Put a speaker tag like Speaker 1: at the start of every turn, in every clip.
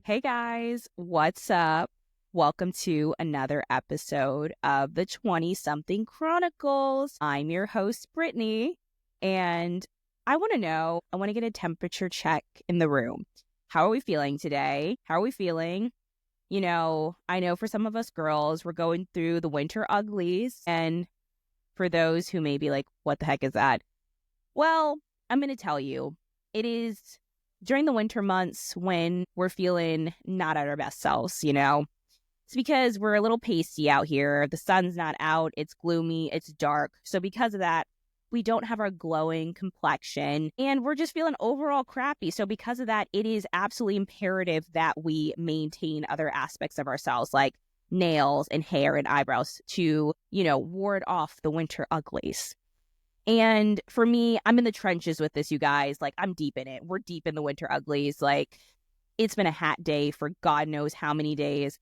Speaker 1: Hey guys, what's up? Welcome to another episode of the 20 something Chronicles. I'm your host, Brittany, and I want to get a temperature check in the room. How are we feeling today? How are we feeling? I know for some of us girls, we're going through the winter uglies. And for those who may be like, what the heck is that? Well, I'm going to tell you, it is during the winter months when we're feeling not at our best selves, It's because we're a little pasty out here. The sun's not out. It's gloomy. It's dark. So because of that, we don't have our glowing complexion and we're just feeling overall crappy. So because of that, it is absolutely imperative that we maintain other aspects of ourselves like nails and hair and eyebrows to, ward off the winter uglies. And for me, I'm in the trenches with this, you guys. Like, I'm deep in it. We're deep in the winter uglies. Like, it's been a hat day for God knows how many days.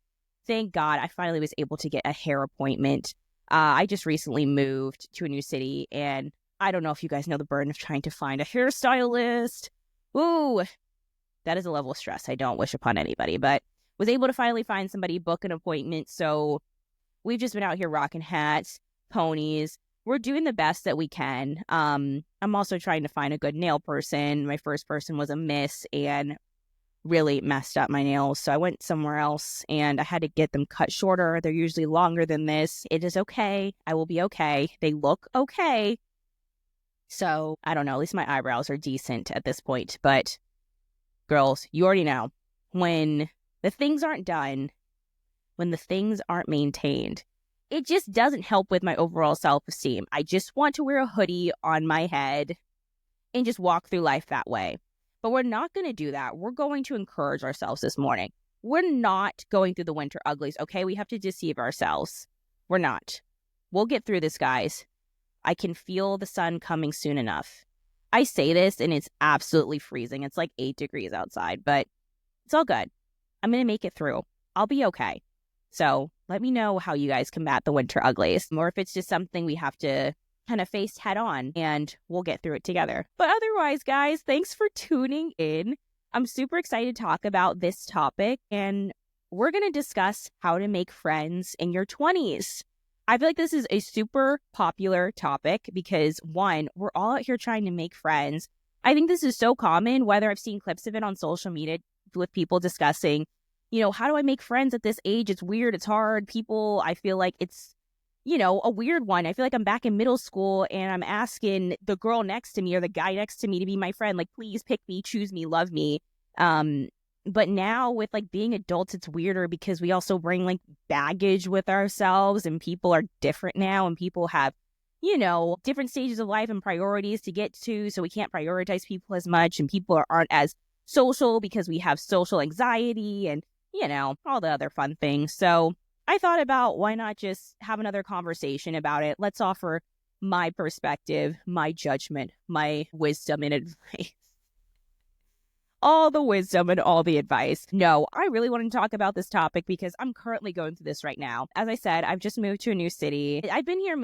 Speaker 1: Thank God I finally was able to get a hair appointment. I just recently moved to a new city, and I don't know if you guys know the burden of trying to find a hairstylist. Ooh, that is a level of stress I don't wish upon anybody, but was able to finally find somebody, book an appointment. So we've just been out here rocking hats, ponies. We're doing the best that we can. I'm also trying to find a good nail person. My first person was a miss and really messed up my nails. So I went somewhere else and I had to get them cut shorter. They're usually longer than this. It is okay. I will be okay. They look okay. So I don't know. At least my eyebrows are decent at this point. But girls, you already know when the things aren't done, when the things aren't maintained, it just doesn't help with my overall self-esteem. I just want to wear a hoodie on my head and just walk through life that way. But we're not going to do that. We're going to encourage ourselves this morning. We're not going through the winter uglies, okay? We have to deceive ourselves. We're not. We'll get through this, guys. I can feel the sun coming soon enough. I say this and it's absolutely freezing. It's like 8 degrees outside, but it's all good. I'm going to make it through. I'll be okay. So let me know how you guys combat the winter uglies, or if it's just something we have to kind of face head on and we'll get through it together. But otherwise, guys, thanks for tuning in. I'm super excited to talk about this topic, and we're going to discuss how to make friends in your 20s. I feel like this is a super popular topic because, one, we're all out here trying to make friends. I think this is so common, whether I've seen clips of it on social media with people discussing, how do I make friends at this age? It's weird. It's hard. I feel like it's, a weird one. I feel like I'm back in middle school and I'm asking the girl next to me or the guy next to me to be my friend. Like, please pick me, choose me, love me. But now with like being adults, it's weirder because we also bring like baggage with ourselves and people are different now and people have, different stages of life and priorities to get to. So we can't prioritize people as much and people aren't as social because we have social anxiety and all the other fun things. So I thought about why not just have another conversation about it. Let's offer my perspective, my judgment, my wisdom and advice. All the wisdom and all the advice. No, I really want to talk about this topic because I'm currently going through this right now. As I said, I've just moved to a new city. I've been here,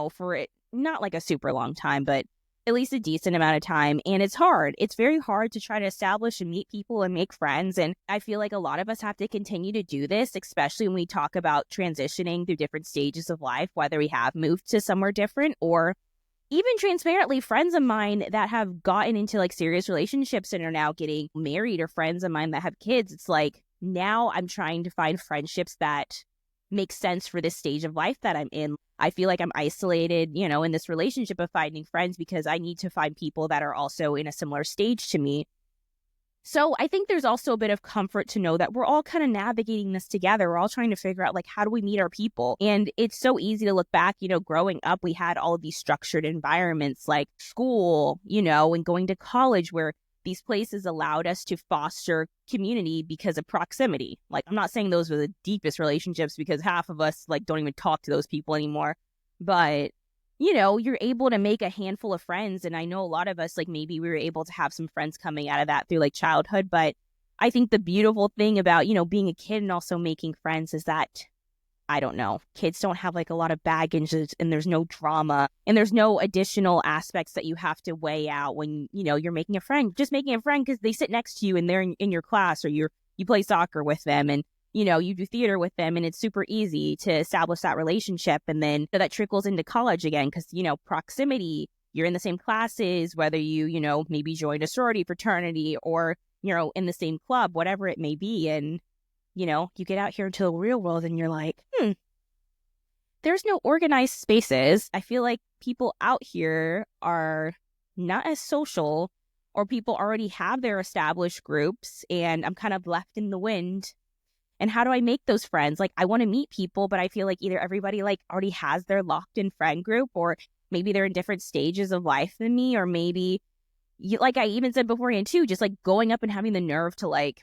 Speaker 1: for not like a super long time, but at least a decent amount of time. And it's hard. It's very hard to try to establish and meet people and make friends. And I feel like a lot of us have to continue to do this, especially when we talk about transitioning through different stages of life, whether we have moved to somewhere different or even transparently friends of mine that have gotten into like serious relationships and are now getting married, or friends of mine that have kids. It's like now I'm trying to find friendships that make sense for this stage of life that I'm in. I feel like I'm isolated, in this relationship of finding friends because I need to find people that are also in a similar stage to me. So I think there's also a bit of comfort to know that we're all kind of navigating this together. We're all trying to figure out like, how do we meet our people? And it's so easy to look back, growing up, we had all of these structured environments like school, and going to college where these places allowed us to foster community because of proximity. Like, I'm not saying those were the deepest relationships because half of us like don't even talk to those people anymore. But, you're able to make a handful of friends. And I know a lot of us, like maybe we were able to have some friends coming out of that through like childhood. But I think the beautiful thing about, being a kid and also making friends is that I don't know. Kids don't have like a lot of baggage and there's no drama and there's no additional aspects that you have to weigh out when, you're making a friend. Just making a friend because they sit next to you and they're in your class or you're you play soccer with them and, you do theater with them, and it's super easy to establish that relationship. And then that trickles into college again because, proximity, you're in the same classes, whether you, maybe joined a sorority, fraternity, or, in the same club, whatever it may be. And, you get out here into the real world and you're like, there's no organized spaces. I feel like people out here are not as social, or people already have their established groups and I'm kind of left in the wind. And how do I make those friends? Like, I want to meet people, but I feel like either everybody like already has their locked in friend group, or maybe they're in different stages of life than me, or maybe like I even said beforehand too, just like going up and having the nerve to like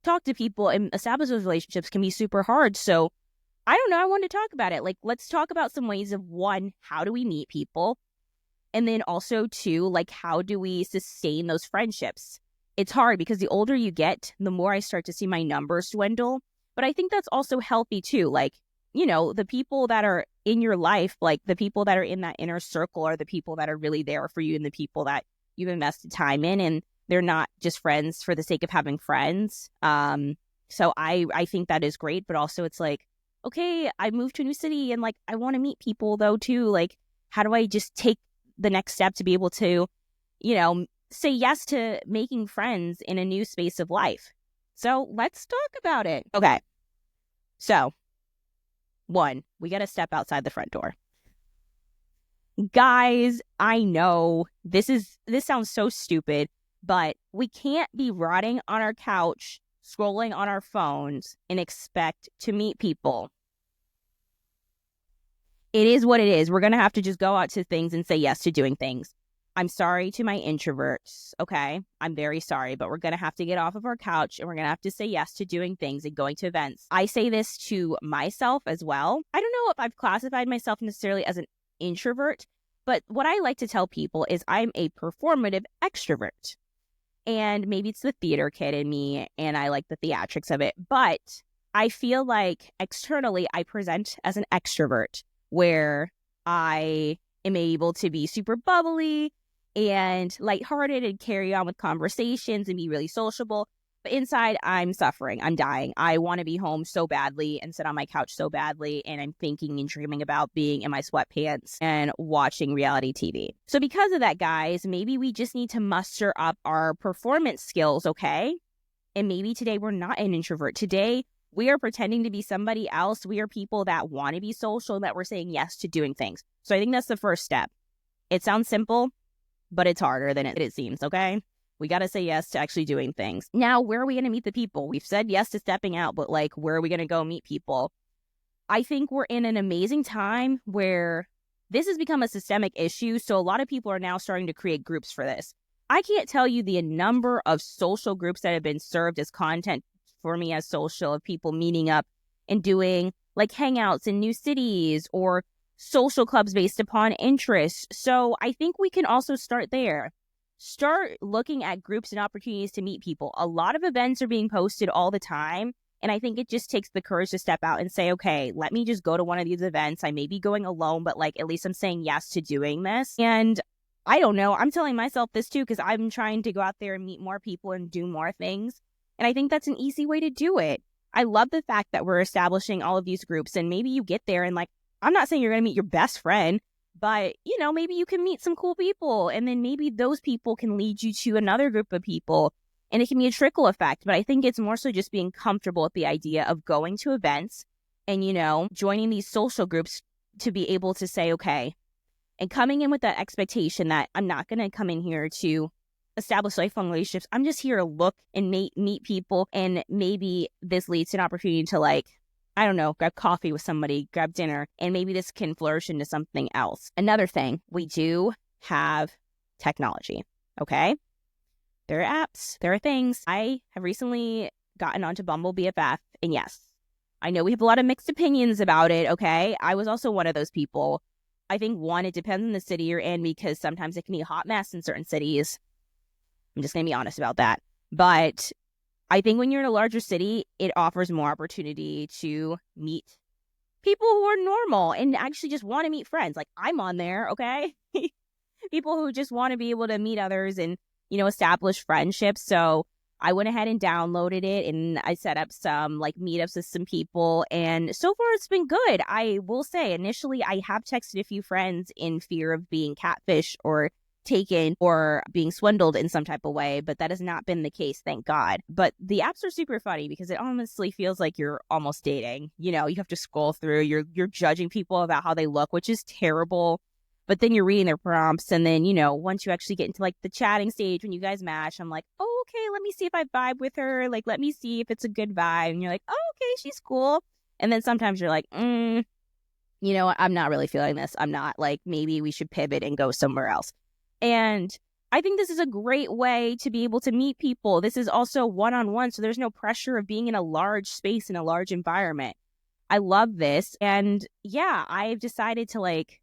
Speaker 1: talk to people and establish those relationships can be super hard. So I don't know. I want to talk about it. Like, let's talk about some ways of, one, how do we meet people? And then also, two, like, how do we sustain those friendships? It's hard because the older you get, the more I start to see my numbers dwindle. But I think that's also healthy too. Like, the people that are in your life, like the people that are in that inner circle are the people that are really there for you and the people that you've invested time in. And they're not just friends for the sake of having friends. So I think that is great. But also it's like, okay, I moved to a new city and like, I want to meet people though too. Like, how do I just take the next step to be able to, say yes to making friends in a new space of life? So let's talk about it. Okay. So, one, we got to step outside the front door. Guys, I know this sounds so stupid, but we can't be rotting on our couch, scrolling on our phones, and expect to meet people. It is what it is. We're going to have to just go out to things and say yes to doing things. I'm sorry to my introverts, okay? I'm very sorry, but we're going to have to get off of our couch and we're going to have to say yes to doing things and going to events. I say this to myself as well. I don't know if I've classified myself necessarily as an introvert, but what I like to tell people is I'm a performative extrovert. And maybe it's the theater kid in me and I like the theatrics of it, but I feel like externally I present as an extrovert where I am able to be super bubbly and lighthearted and carry on with conversations and be really sociable. But inside, I'm suffering. I'm dying. I want to be home so badly and sit on my couch so badly. And I'm thinking and dreaming about being in my sweatpants and watching reality TV. So because of that, guys, maybe we just need to muster up our performance skills, okay? And maybe today we're not an introvert. Today, we are pretending to be somebody else. We are people that want to be social, that we're saying yes to doing things. So I think that's the first step. It sounds simple, but it's harder than it seems, okay? We got to say yes to actually doing things. Now, where are we going to meet the people? We've said yes to stepping out, but like, where are we going to go meet people? I think we're in an amazing time where this has become a systemic issue. So a lot of people are now starting to create groups for this. I can't tell you the number of social groups that have been served as content for me as social, of people meeting up and doing like hangouts in new cities or social clubs based upon interests. So I think we can also start there. Start looking at groups and opportunities to meet people. A lot of events are being posted all the time. And I think it just takes the courage to step out and say, okay, let me just go to one of these events. I may be going alone, but like, at least I'm saying yes to doing this. And I don't know, I'm telling myself this too, because I'm trying to go out there and meet more people and do more things. And I think that's an easy way to do it. I love the fact that we're establishing all of these groups, and maybe you get there and like, I'm not saying you're going to meet your best friend, but maybe you can meet some cool people, and then maybe those people can lead you to another group of people, and it can be a trickle effect. But I think it's more so just being comfortable with the idea of going to events and, joining these social groups to be able to say, okay, and coming in with that expectation that I'm not going to come in here to establish lifelong relationships. I'm just here to look and meet people, and maybe this leads to an opportunity to like, I don't know, grab coffee with somebody, grab dinner, and maybe this can flourish into something else. Another thing, we do have technology, okay? There are apps, there are things. I have recently gotten onto Bumble BFF, and yes, I know we have a lot of mixed opinions about it, okay? I was also one of those people. I think, one, it depends on the city you're in, because sometimes it can be a hot mess in certain cities. I'm just going to be honest about that. But I think when you're in a larger city, it offers more opportunity to meet people who are normal and actually just want to meet friends. Like, I'm on there, okay? People who just want to be able to meet others and, establish friendships. So I went ahead and downloaded it, and I set up some like meetups with some people, and so far it's been good. I will say initially I have texted a few friends in fear of being catfished or taken or being swindled in some type of way, but that has not been the case, thank God. But the apps are super funny because it honestly feels like you're almost dating. You know, you have to scroll through, you're judging people about how they look, which is terrible. But then you're reading their prompts, and then, you know, once you actually get into like the chatting stage when you guys match, I'm like, oh, okay, let me see if I vibe with her. Like, let me see if it's a good vibe. And you're like, oh, okay, she's cool. And then sometimes you're like, you know what? I'm not really feeling this. I'm not. Like, maybe we should pivot and go somewhere else. And I think this is a great way to be able to meet people. This is also one-on-one, so there's no pressure of being in a large space, in a large environment. I love this. And yeah, I've decided to like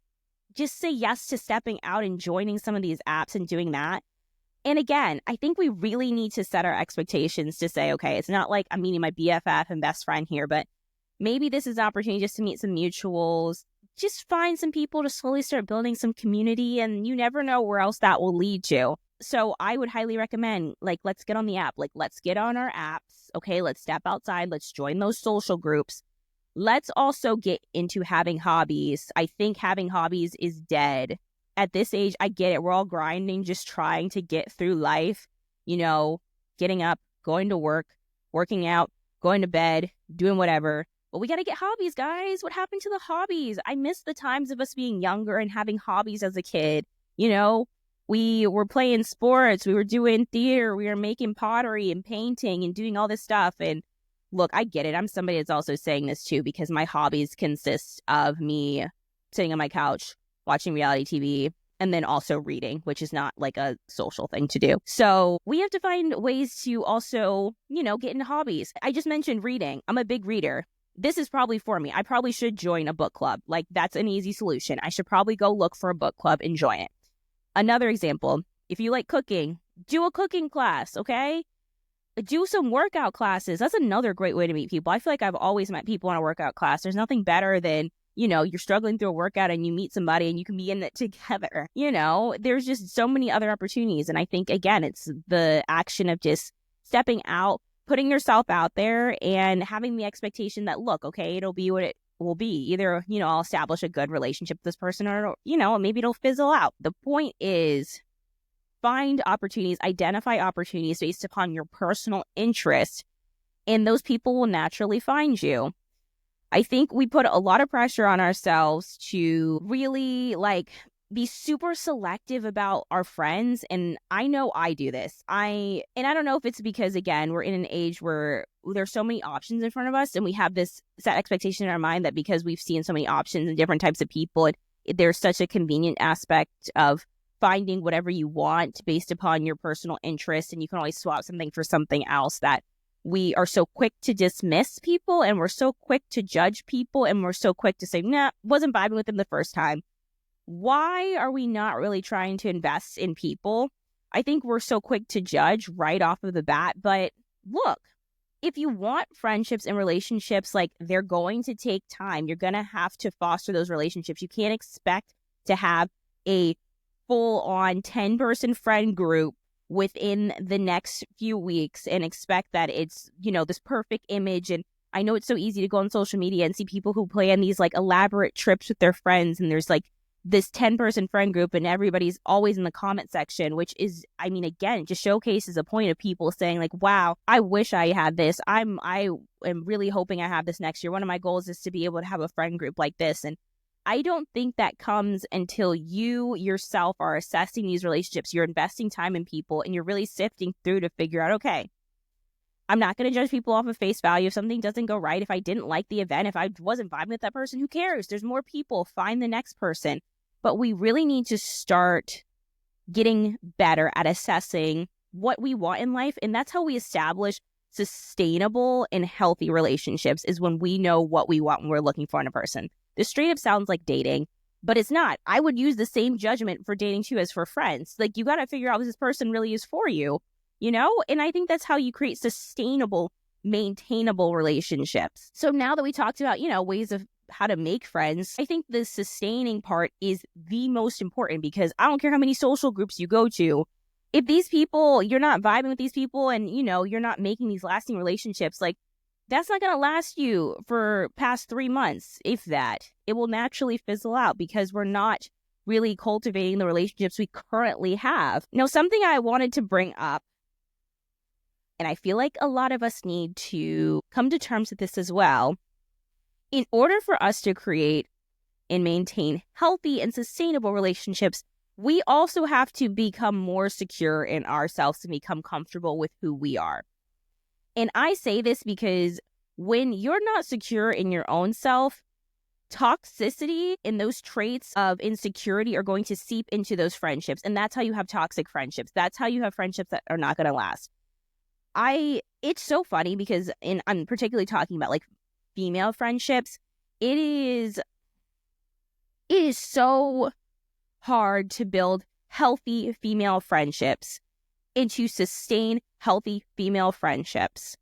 Speaker 1: just say yes to stepping out and joining some of these apps and doing that. And again, I think we really need to set our expectations to say, okay, it's not like I'm meeting my BFF and best friend here, but maybe this is an opportunity just to meet some mutuals, just find some people to slowly start building some community, and you never know where else that will lead to. So I would highly recommend, like, let's get on the app. Like, let's get on our apps. Okay, let's step outside. Let's join those social groups. Let's also get into having hobbies. I think having hobbies is dead. At this age, I get it. We're all grinding, just trying to get through life, you know, getting up, going to work, working out, going to bed, doing whatever. But we got to get hobbies, guys. What happened to the hobbies? I miss the times of us being younger and having hobbies as a kid. You know, we were playing sports, we were doing theater, we were making pottery and painting and doing all this stuff. And look, I get it. I'm somebody that's also saying this too, because my hobbies consist of me sitting on my couch, watching reality TV, and then also reading, which is not like a social thing to do. So we have to find ways to also, you know, get into hobbies. I just mentioned reading. I'm a big reader. This is probably for me. I probably should join a book club. Like, that's an easy solution. I should probably go look for a book club and join it. Another example, if you like cooking, do a cooking class, okay? Do some workout classes. That's another great way to meet people. I feel like I've always met people in a workout class. There's nothing better than, you know, you're struggling through a workout and you meet somebody and you can be in it together. You know, there's just so many other opportunities. And I think, again, it's the action of just stepping out, putting yourself out there, and having the expectation that, look, okay, it'll be what it will be. Either, you know, I'll establish a good relationship with this person, or, you know, maybe it'll fizzle out. The point is, find opportunities, identify opportunities based upon your personal interest, and those people will naturally find you. I think we put a lot of pressure on ourselves to really like be super selective about our friends. And I know I do this. I don't know if it's because, again, we're in an age where there's so many options in front of us, and we have this set expectation in our mind that because we've seen so many options and different types of people, there's such a convenient aspect of finding whatever you want based upon your personal interest, and you can always swap something for something else, that we are so quick to dismiss people, and we're so quick to judge people, and we're so quick to say, nah, wasn't vibing with them the first time. Why are we not really trying to invest in people? I think we're so quick to judge right off of the bat. But look, if you want friendships and relationships, like, they're going to take time. You're going to have to foster those relationships. You can't expect to have a full-on 10-person friend group within the next few weeks and expect that it's, you know, this perfect image. And I know it's so easy to go on social media and see people who plan these like elaborate trips with their friends, and there's like this 10-person friend group and everybody's always in the comment section, which is, I mean, again, just showcases a point of people saying like, wow, I wish I had this. I am really hoping I have this next year. One of my goals is to be able to have a friend group like this. And I don't think that comes until you yourself are assessing these relationships. You're investing time in people, and you're really sifting through to figure out, okay, I'm not going to judge people off of face value. If something doesn't go right, if I didn't like the event, if I wasn't vibing with that person, who cares? There's more people. Find the next person. But we really need to start getting better at assessing what we want in life. And that's how we establish sustainable and healthy relationships, is when we know what we want when we're looking for in a person. This straight up sounds like dating, but it's not. I would use the same judgment for dating too as for friends. Like, you got to figure out if this person really is for you, you know? And I think that's how you create sustainable, maintainable relationships. So now that we talked about, you know, ways of how to make friends, I think the sustaining part is the most important, because I don't care how many social groups you go to, if these people, you're not vibing with these people and, you're not making these lasting relationships, like, that's not going to last you for past 3 months, if that. It will naturally fizzle out because we're not really cultivating the relationships we currently have. Now, something I wanted to bring up, and I feel like a lot of us need to come to terms with this as well. In order for us to create and maintain healthy and sustainable relationships, we also have to become more secure in ourselves and become comfortable with who we are. And I say this because when you're not secure in your own self, toxicity and those traits of insecurity are going to seep into those friendships. And that's how you have toxic friendships. That's how you have friendships that are not going to last. It's so funny because I'm particularly talking about like female friendships. It is so hard to build healthy female friendships and to sustain healthy female friendships.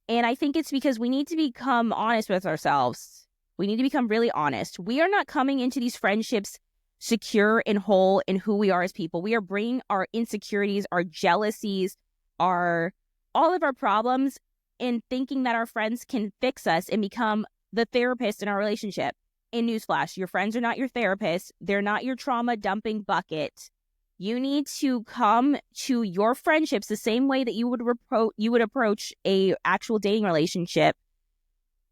Speaker 1: And I think it's because we need to become honest with ourselves. We need to become really honest. We are not coming into these friendships secure and whole in who we are as people. We are bringing our insecurities, our jealousies, all of our problems, and thinking that our friends can fix us and become the therapist in our relationship. In newsflash, your friends are not your therapist. They're not your trauma dumping bucket. You need to come to your friendships the same way that you would approach a actual dating relationship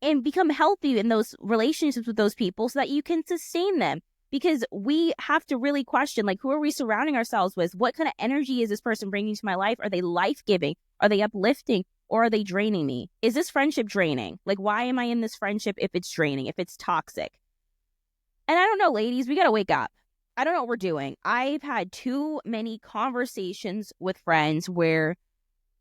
Speaker 1: and become healthy in those relationships with those people so that you can sustain them. Because we have to really question, like, who are we surrounding ourselves with? What kind of energy is this person bringing to my life? Are they life-giving? Are they uplifting? Or are they draining me? Is this friendship draining? Like, why am I in this friendship if it's draining, if it's toxic? And I don't know, ladies, we got to wake up. I don't know what we're doing. I've had too many conversations with friends where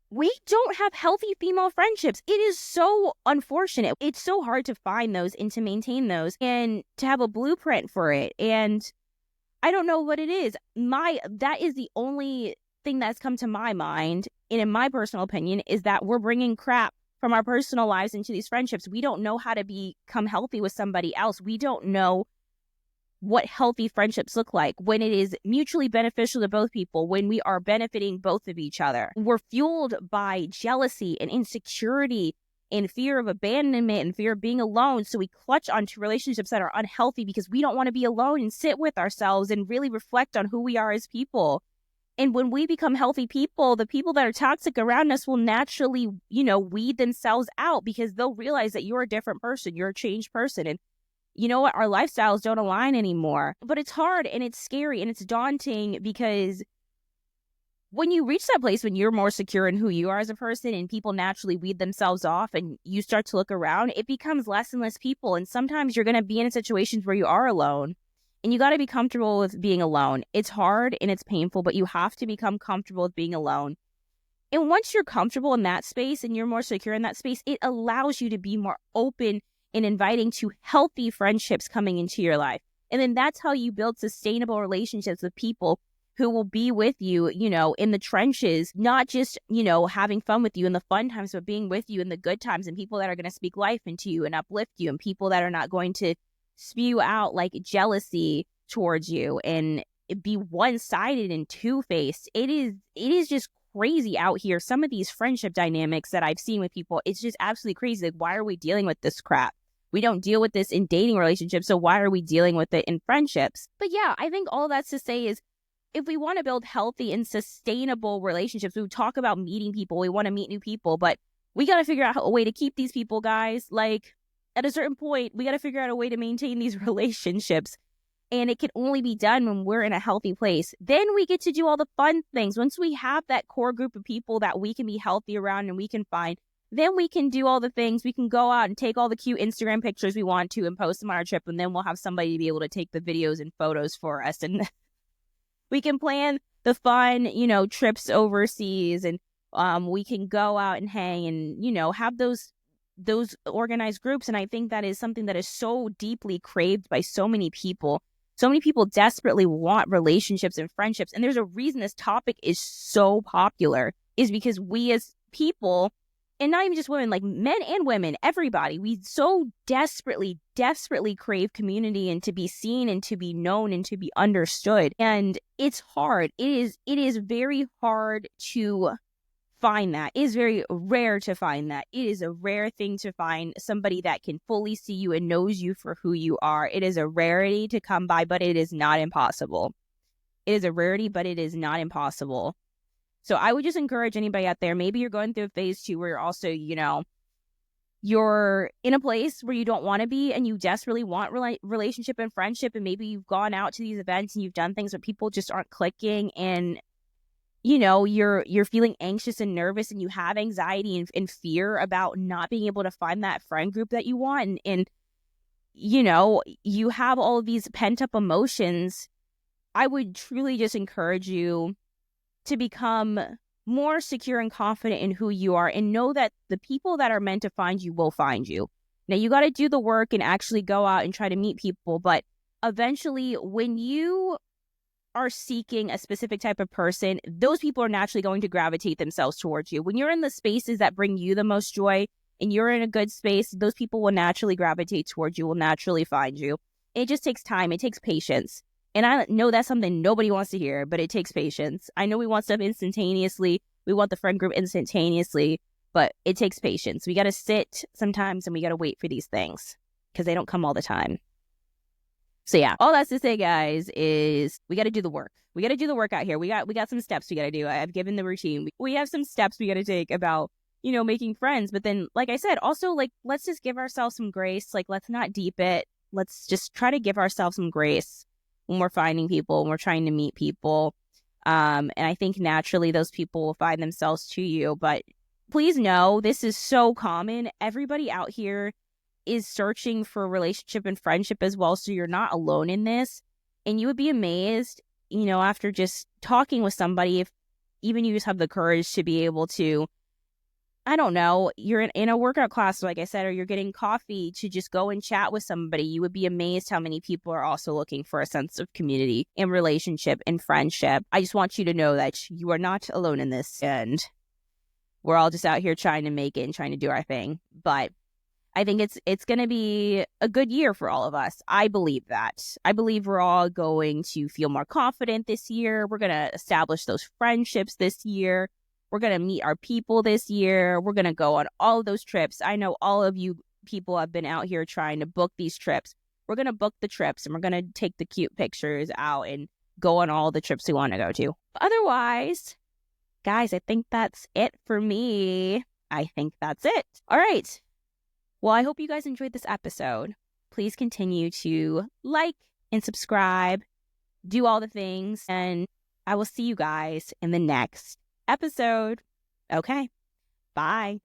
Speaker 1: we don't have healthy female friendships. It is so unfortunate. It's so hard to find those and to maintain those and to have a blueprint for it. And I don't know what it is. That is the only thing that's come to my mind, and in my personal opinion, is that we're bringing crap from our personal lives into these friendships. We don't know how to become healthy with somebody else. We don't know what healthy friendships look like when it is mutually beneficial to both people, when we are benefiting both of each other. We're fueled by jealousy and insecurity and fear of abandonment and fear of being alone. So we clutch onto relationships that are unhealthy because we don't want to be alone and sit with ourselves and really reflect on who we are as people. And when we become healthy people, the people that are toxic around us will naturally, weed themselves out because they'll realize that you're a different person. You're a changed person. And you know what? Our lifestyles don't align anymore. But it's hard and it's scary and it's daunting because when you reach that place when you're more secure in who you are as a person and people naturally weed themselves off and you start to look around, it becomes less and less people. And sometimes you're going to be in situations where you are alone and you got to be comfortable with being alone. It's hard and it's painful, but you have to become comfortable with being alone. And once you're comfortable in that space and you're more secure in that space, it allows you to be more open and inviting to healthy friendships coming into your life. And then that's how you build sustainable relationships with people who will be with you, in the trenches, not just, having fun with you in the fun times, but being with you in the good times, and people that are going to speak life into you and uplift you, and people that are not going to spew out like jealousy towards you and be one-sided and two-faced. It is just crazy out here. Some of these friendship dynamics that I've seen with people, it's just absolutely crazy. Like, why are we dealing with this crap? We don't deal with this in dating relationships, so why are we dealing with it in friendships? But yeah, I think all that's to say is if we want to build healthy and sustainable relationships, we talk about meeting people, we want to meet new people, but we got to figure out a way to keep these people, guys. Like, at a certain point, we got to figure out a way to maintain these relationships. And it can only be done when we're in a healthy place. Then we get to do all the fun things. Once we have that core group of people that we can be healthy around and we can find, then we can do all the things. We can go out and take all the cute Instagram pictures we want to and post them on our trip. And then we'll have somebody to be able to take the videos and photos for us. And we can plan the fun, trips overseas. And we can go out and hang and, have those organized groups. And I think that is something that is so deeply craved by so many people. So many people desperately want relationships and friendships. And there's a reason this topic is so popular, is because we as people and not even just women, like men and women, everybody, we so desperately, desperately crave community and to be seen and to be known and to be understood. And it's hard. It is very hard to find that. It is very rare to find that. It is a rare thing to find somebody that can fully see you and knows you for who you are. It is a rarity to come by, but it is not impossible. It is a rarity, but it is not impossible. So I would just encourage anybody out there, maybe you're going through a phase 2 where you're also, you're in a place where you don't want to be and you desperately want relationship and friendship, and maybe you've gone out to these events and you've done things where people just aren't clicking, and you're feeling anxious and nervous, and you have anxiety and fear about not being able to find that friend group that you want, and you have all of these pent-up emotions. I would truly just encourage you to become more secure and confident in who you are, and know that the people that are meant to find you will find you. Now, you got to do the work and actually go out and try to meet people, but eventually when you are seeking a specific type of person, those people are naturally going to gravitate themselves towards you. When you're in the spaces that bring you the most joy and you're in a good space, those people will naturally gravitate towards you, will naturally find you. It just takes time. It takes patience. And I know that's something nobody wants to hear, but it takes patience. I know we want stuff instantaneously. We want the friend group instantaneously, but it takes patience. We got to sit sometimes and we got to wait for these things because they don't come all the time. So yeah, all that's to say, guys, is we got to do the work. We got to do the work out here. We got some steps we got to do. I've given the routine. We have some steps we got to take about, making friends. But then, like I said, also, like, let's just give ourselves some grace. Like, let's not deep it. Let's just try to give ourselves some grace when we're finding people, when we're trying to meet people. And I think naturally those people will find themselves to you. But please know, this is so common. Everybody out here is searching for relationship and friendship as well. So you're not alone in this. And you would be amazed, after just talking with somebody, if even you just have the courage to be able to, I don't know, you're in a workout class, like I said, or you're getting coffee, to just go and chat with somebody. You would be amazed how many people are also looking for a sense of community and relationship and friendship. I just want you to know that you are not alone in this, and we're all just out here trying to make it and trying to do our thing. But I think it's going to be a good year for all of us. I believe that. I believe we're all going to feel more confident this year. We're going to establish those friendships this year. We're going to meet our people this year. We're going to go on all of those trips. I know all of you people have been out here trying to book these trips. We're going to book the trips, and we're going to take the cute pictures out and go on all the trips we want to go to. Otherwise, guys, I think that's it for me. I think that's it. All right. Well, I hope you guys enjoyed this episode. Please continue to like and subscribe, do all the things, and I will see you guys in the next episode. Okay, bye.